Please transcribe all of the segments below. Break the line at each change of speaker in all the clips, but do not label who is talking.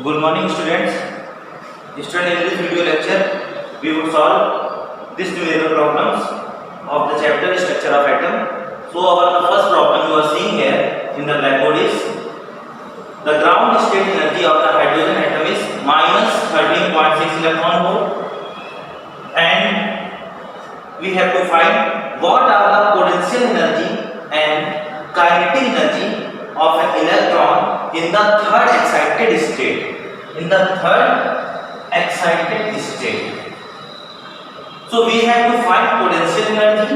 Good morning students. Students, in this video lecture we would solve this numerical problems of the chapter structure of atom. So our the first problem you are seeing here in the blackboard is the ground state energy of the hydrogen atom is minus 13.6 electron volt, and we have to find what are the potential energy and kinetic energy of an electron in the third excited state. So we have to find potential energy,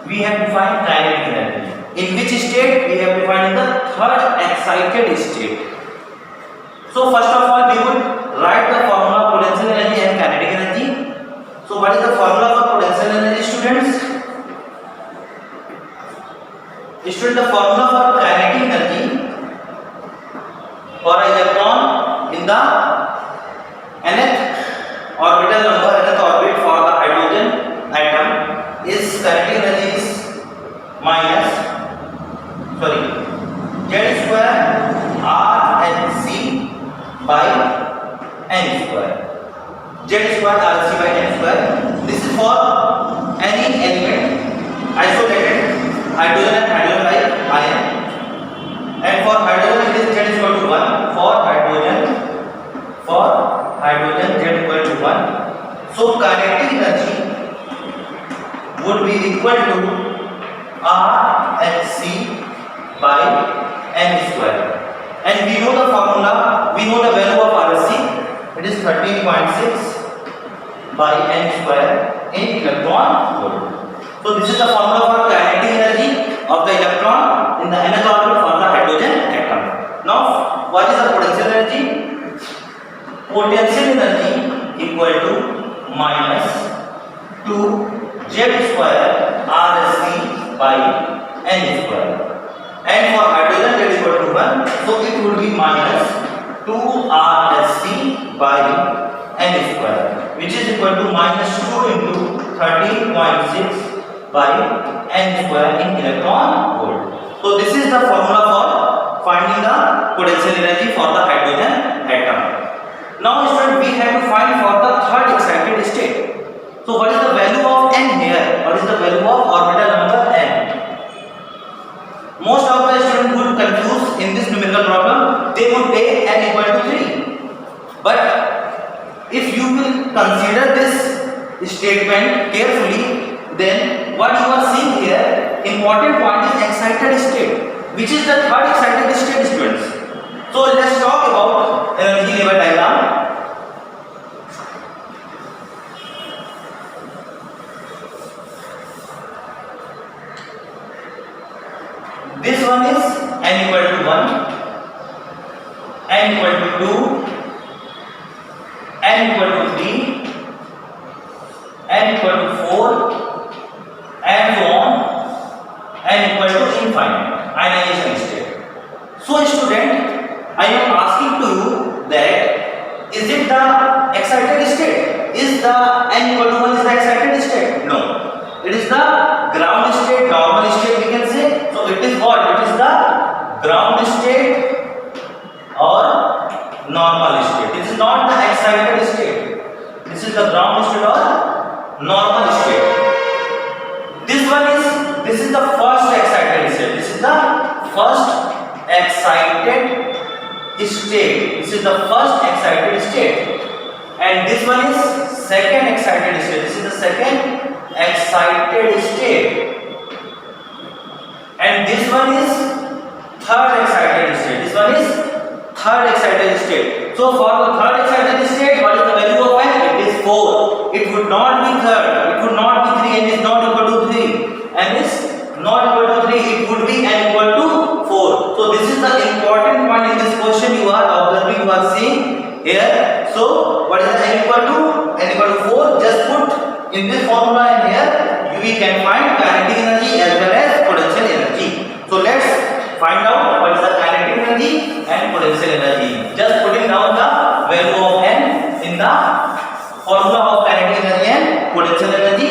we have to find kinetic energy. In which state? We have to find in the third excited state. So first of all we would write the formula of potential energy and kinetic energy. So what is the formula for potential energy, students? Students, the formula for kinetic energy for an electron in the nth orbital number, nth orbit for the hydrogen atom is kinetic energy is minus Z square R and C by N square. Z square R C by N square. This is for any element isolated hydrogen and hydrogen like ion, and for hydrogen it is Z is equal to 1. For hydrogen Z equal to 1. So kinetic energy would be equal to R and C by N square, and we know the formula, we know the value of RC, it is 13.6 by N square in electron volt. So this is the formula for kinetic energy of the electron in the nth orbit for the hydrogen atom. Now what is the potential energy? Potential energy equal to minus 2 Z square RC by N square, and for hydrogen Z is equal to 1, so it would be minus 2 RSC by N square, which is equal to minus 2 into 13.6 by N square in electron volt. So this is the formula for finding the potential energy for the hydrogen atom. Now students, we have to find for the third excited state. So what is the value of N here? What is the value of orbital number N? Most of the students would confuse in this numerical problem. They would take N equal to 3. But if you will consider this statement carefully, then what you are seeing here, important point is excited state, which is the third excited state, students. So let's talk about energy level diagram. This one is N equal to 1, N equal to 2, N equal to 3, N equal to 4, and so on, N equal to infinite, ionization state. So student, I am asking to you that is it the excited state? Is the N equal to 1 is the excited state? No. It is the ground state, normal state we can say. So it is what? It is the ground state or normal state. This is not the excited state. This is the ground state or normal state. This is the first excited state. This is the first excited state. This is the first excited state, and this one is second excited state. This is the second excited state, and this one is third excited state. This one is third excited state. So for the third excited state, what is the value of N? It is 4. It would not be third. It would not be 3. N is not equal to 3. N is not equal to 3. It would be N equal to 4. So this is the important point in this question you are observing, you are seeing here. So what is the N equal to? N equal to 4. Just put in this formula and here we can find kinetic energy as well as potential energy. So let's find out what is the kinetic energy and potential energy. Just putting down the value of N in the formula of kinetic energy and potential energy.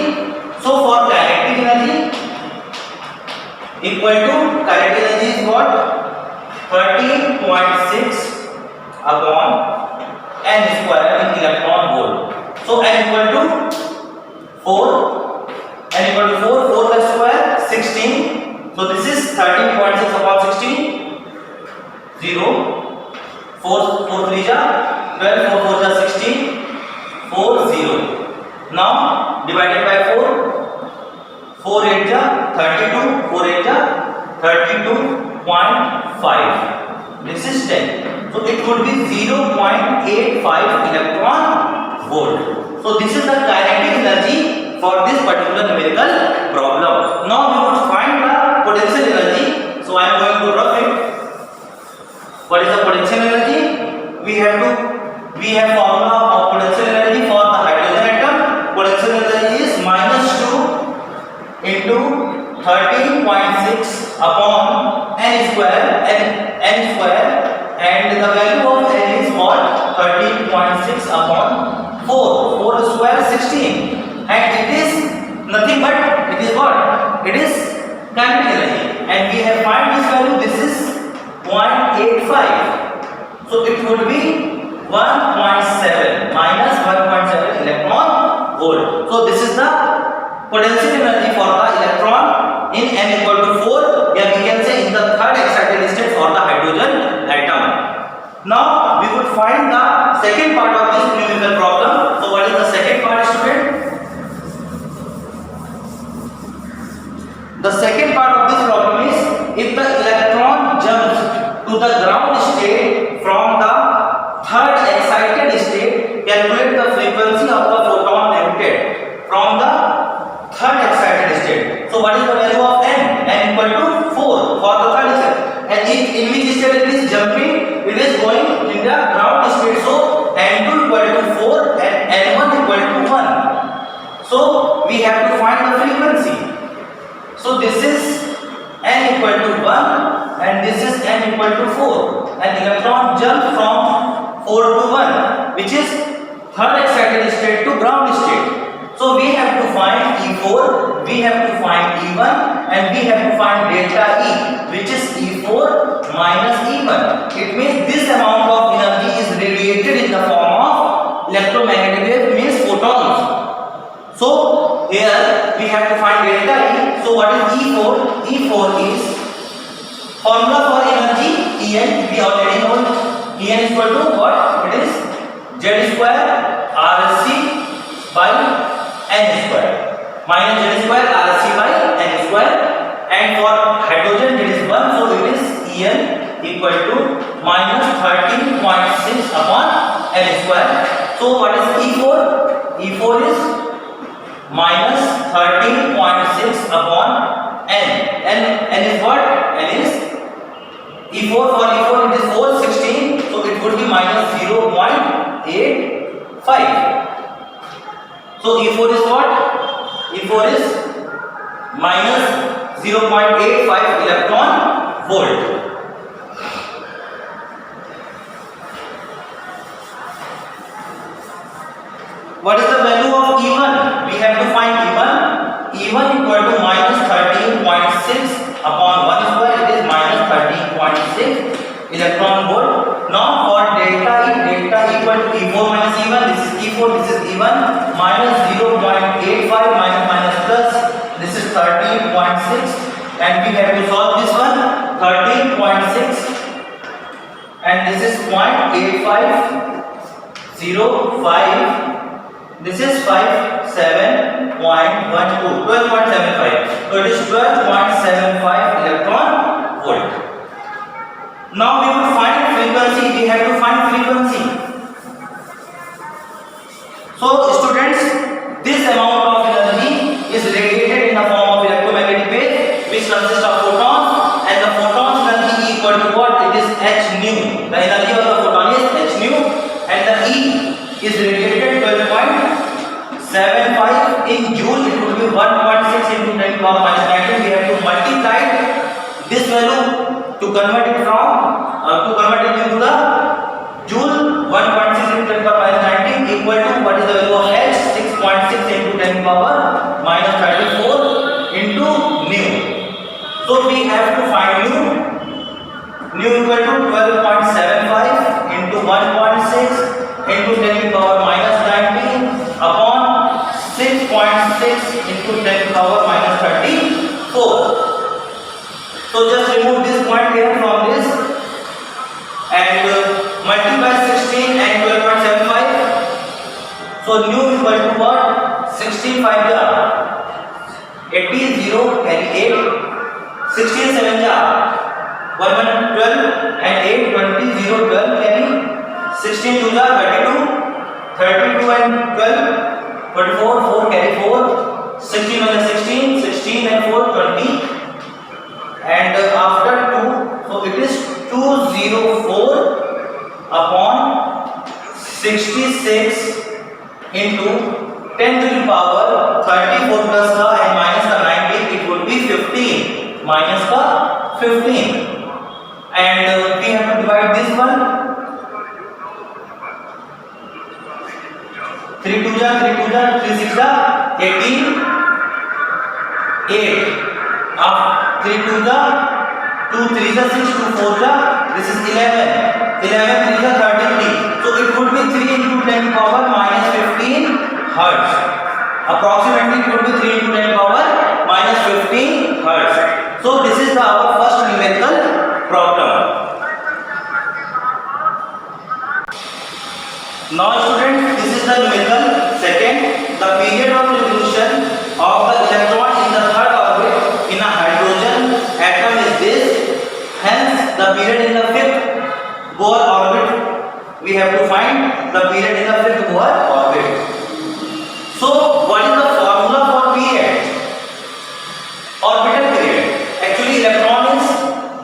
So for kinetic energy equal to, kinetic energy is what? 13.6 upon n square in electron volt. So n equal to 4, n equal to 4, 4 the square 16. So this is 13.6 upon 16, 0, 4 3 ja 12, 4 4 ja 16, 4 0. Now divided by 4, 4 8 ja 32, 4 8 ja 32.5. This is 10. So it would be 0.85 electron volt. So this is the kinetic energy for this particular numerical problem. Now we would find the potential energy. So I am going to rub it. What is the potential energy? We have formula of potential energy for the hydrogen atom. Potential energy is -2 into 13.6 upon n square, and the value of n is what? 13.6 upon 4 square 16, and it is nothing but it is what? It is kinetic energy, and we have find this value. This is 0.85. So it would be 1.7 minus 1.7 electron volt. So this is the potential energy for the electron in n equal to 4, yeah, we can say in the third excited state for the hydrogen atom. Now we would find the second part of this numerical problem. So what is the second part, student? The second part of this problem is if the electron jumps to the ground state from the third excited state, calculate the frequency of the photon emitted from the third excited state. So what is the value of n? N equal to 4 for the third state. And in which state it is jumping? It is going in the ground state. So n2 equal to 4 and n1 equal to 1. So we have to find the frequency. So this is n equal to 1 and this is n equal to 4. And electron jumps from 4 to 1, which is third excited state to ground state. So we have to find E4, we have to find E1, and we have to find delta E, which is E4 minus E1. It means this amount of energy is radiated in the form of electromagnetic wave, means photons. So here we have to find delta E. So what is E4? E4 is formula for energy En. We already know En is equal to what? It is Z square RSC by n square, minus z square RC by n square, and for hydrogen it is 1, so it is En equal to minus 13.6 upon n square. So what is E4? E4 is minus 13.6 upon n. N is what? N is E4. For E4 it is 416, so it would be minus 0.85. So E4 is what? E4 is minus 0.85 electron volt. What is the value of E1? We have to find E1. E1 equal to minus 13.6 upon 1 square. It is minus 13.6 electron volt. Now for delta E equal to E4 minus E1. This is E4, this is E1, minus 0.85 minus plus. This is 13.6, and we have to solve this one. 13.6, and this is 0.8505. This is 57.12, 12.75. So it is 12.75 electron volt. Now we will find frequency. We have to find frequency. So students, this amount of energy is radiated in the form of electromagnetic wave, which consists of photons, and the photon's energy equal to what? It is h nu. The energy of the photon is h nu, and the E is radiated 12.75 in joule. It would be 1.6 into 10 to the power minus 19. We have to multiply this value to convert it from into the joule. 1.6 into 10 to the power minus 19 equal to what is the value of h? 6.6 into 10 to the power minus 34 into nu. So we have to find nu. Nu equal to 12.75 into 1.6 into So nu equal to what? 16 5 ja 80, 0 carry 8, 16 7 ja 1 1 12 and 8 20, 0 12 carry 16 2 ja 32, 32 and 12 24, 4 carry 4, 16 1 16, 16 and 4 20, and after 2, so it is 204 upon 66 into 10 to the power 34 plus का and minus का 90, it would be 15 minus का 15, and we have to divide this one. 3 2 ja 3 2 ja 3 6 ja 18, 8 3 2 ja 2 3 ja 6 2 4 ja, this is 11 3 ja 33, so it would be 3 into 10 power minus 15 hertz. Approximately it would be 3 into 10 power minus 15 hertz. So this is our first numerical problem. Now students, this is the numerical second. The period of revolution of the electron in the third orbit in a hydrogen atom is this. Hence the period in the fifth Bohr orbit, we have to find the period in the fifth Bohr orbit. So what is the formula for period? Orbital period. Actually electron is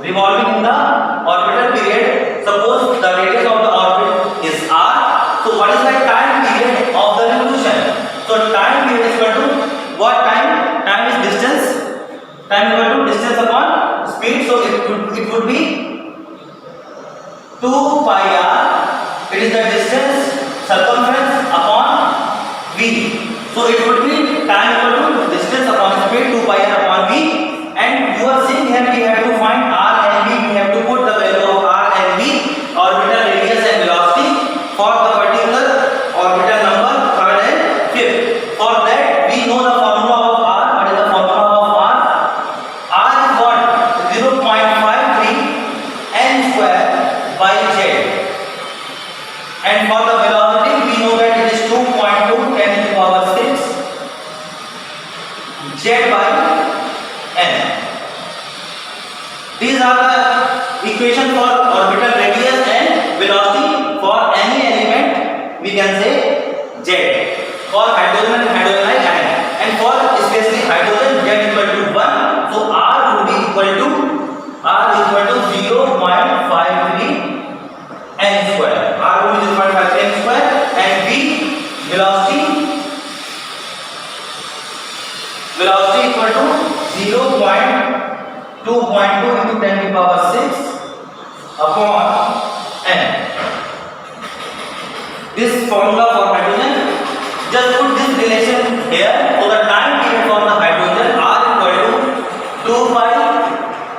revolving in the orbital period. Suppose the radius of the orbit is r. So what is the time period of the revolution? So time period is equal to what time? Time is distance. Time is equal to distance upon speed. So it would be 2 pi r. It is the distance circumference upon v. So it would be time equal to distance upon speed 2 pi r upon v. And you are seeing here we have to find r and v. We have to put the value of r and v, orbital radius and velocity for the particular orbital number third and fifth. For that we know the formula of r. What is the formula of r? R is what? 0.53 n square by z. And for the velocity we know that it is 2.2 10 to the power 6 z by n. These are the equation for orbital radius and velocity for any element. We can say z. For hydrogen and hydrogenized ion, and for especially hydrogen z equal to 1. So r would be equal to 0.53 n square. R would be 0.53 n square, and v velocity equal to 0.2 into 10 to the power 6 upon n. This formula for hydrogen, just put this relation here. So the time period for the hydrogen r equal to 2 pi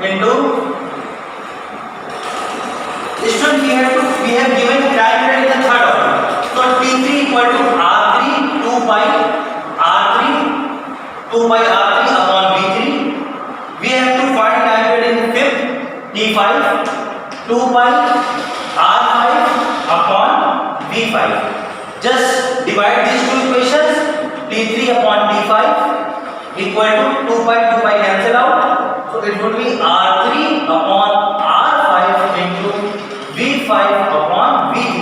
into. Student, we have given time period in the third order. So T3 equal to R3 2 pi R3 upon V3. We have to find time period in fifth T5 2 pi R5 upon V5. Just divide these two equations. T3 upon T5 equal to 2 pi cancel out. So it would be R3 upon R5 into V5 upon V3.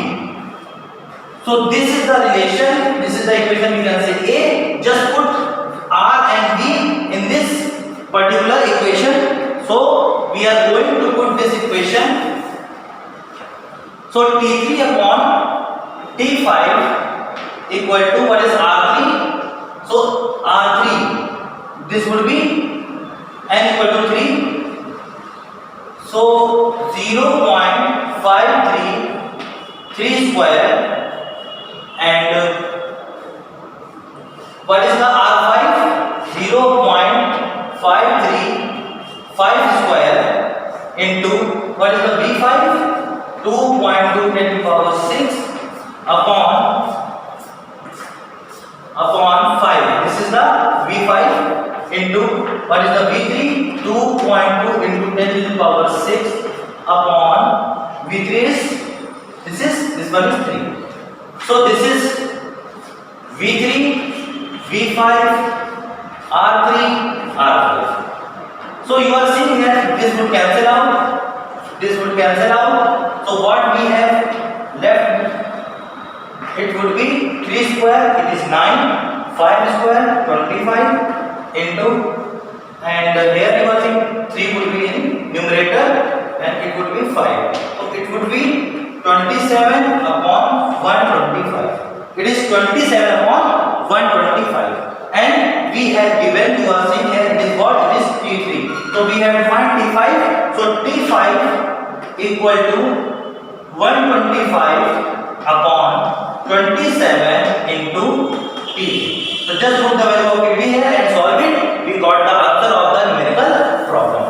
So this is the relation, this is the equation we can say A. Just put R and V in this particular equation. So we are going to put this equation. So T3 upon T5 equal to what is R3? So R3, this would be n equal to 3. So 0.533 square, and what is the R5? 0.535 square into what is the V5? 2.2 10 to the power 6 upon 5. This is the V5 into what is the V3? 2.2 into 10 to the power 6 upon V3 is this one is 3. So this is V5, R3, R5. So you are seeing here this would cancel out, this would cancel out. So what we have left, it would be 3 square, it is 9, 5 square, 25 into, and here you are seeing 3 would be in numerator and it would be 5. So it would be 27 upon 125. It is 27 upon 125. And we have given, you are seeing here, it is what? It is T3. So we have to find T5. So T5 equal to 125 upon 27 into T3. So just put the value of T here and solve it. We got the answer of the numerical problem.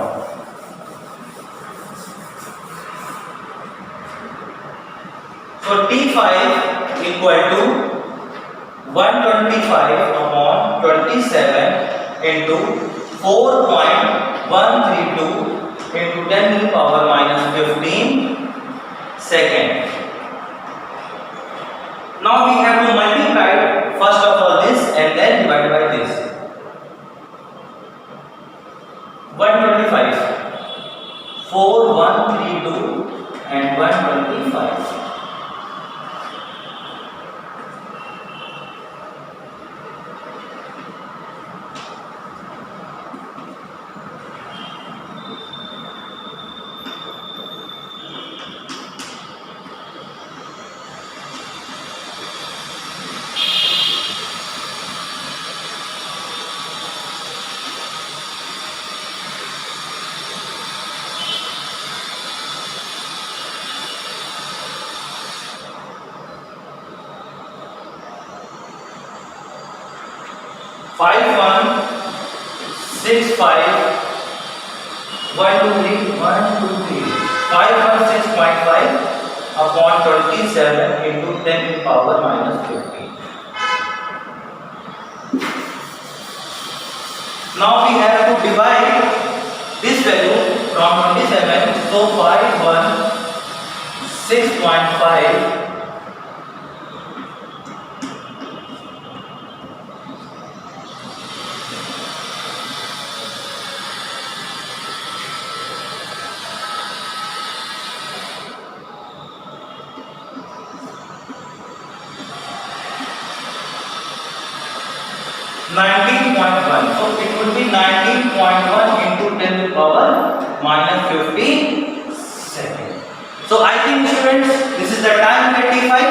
So T5 equal to 125 upon 27 into 4.132 into 10 to the power minus 15 second. Now we have to multiply first of all this and then divide by this. 125, 4132 and 125. Five one six five 1 2 3 1 2 3 516.5 upon 27 into 10 to the power minus 15. Now we have to divide this value from 27. So 516.5 19.1. So it would be 19.1 into 10 to the power minus 15 second. So I think students, this is the time 85.